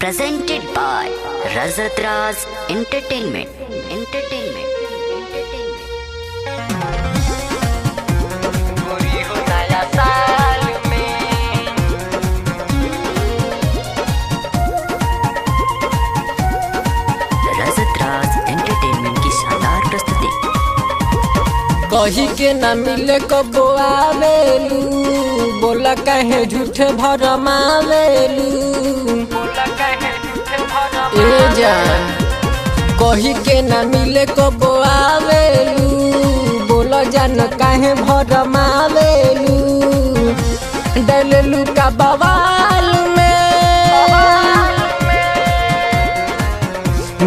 presented by Rajat Raj Entertainment. Rajat Raj entertainment की शानदार प्रस्तुति। कही के न मिले कबो आवेलू, बोला कहे झूठे भरमावेलू। ए जान कही के न मिले कबो आवेलू, बोला जान कहे भरमावेलू। डललू का बवाल में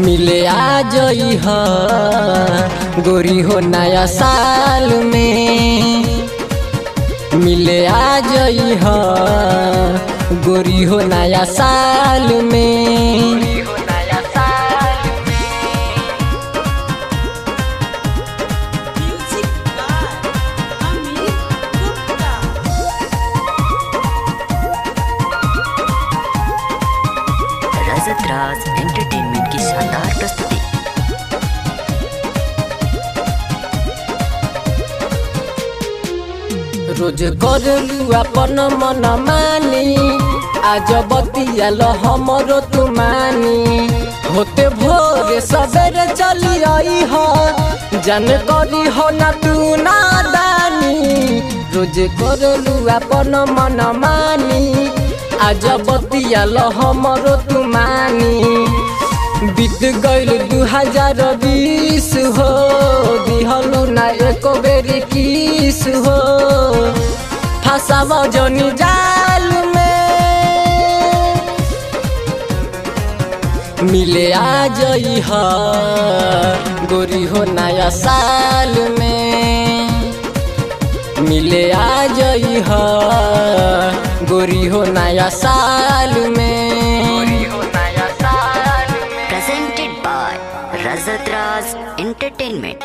मिले आ जई हा गोरी हो नया साल में। मिले आ जई हा गोरी हो नया साल में। रजत राज एंटरटेनमेंट की शानदार प्रस्तुति। रोज करलू अपन मन मानी, आज बतियाल हमरो तू मानी। होते भोरे सवेरे चली आई हो, जन करी हो ना तू नादानी। रोज करलू अपन मन मानी, आज बतियाल हमरो तू मानी। बीत गईल 2020 हो, दिहलू ना एको बेरी किस हो। फसाव जनी जाल में मिले आ जई हा गोरी हो नया साल में। मिले आ जई हा गोरी हो नया साल में। Presented by Rajat Raj Entertainment.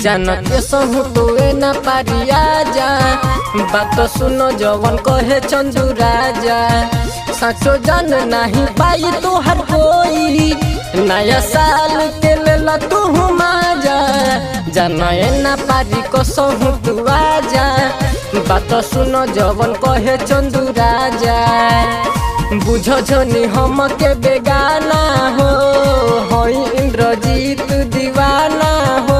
जानते सहू तो न पारिया जा, बात सुनो जवन कहे चंदू राजा। सचो जान नहीं पाई तो हर कोई, नया साल के लेला तू माजा। जाने न पारी को सहू तू आजा, बात सुनो जवन कहे चंदू राजा। बुझो जनी हम के बेगाना हो, होई इंद्रजीत दीवाना हो।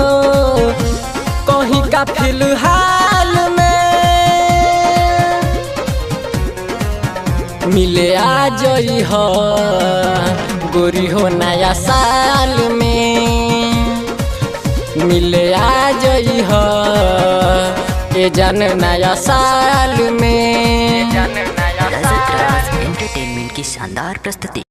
कहीं का फिलहाल में मिले आ जई हो गोरी हो नया साल में। मिले आ जई हो ए जान नया साल में। रजत राज एंटरटेनमेंट की शानदार प्रस्तुति।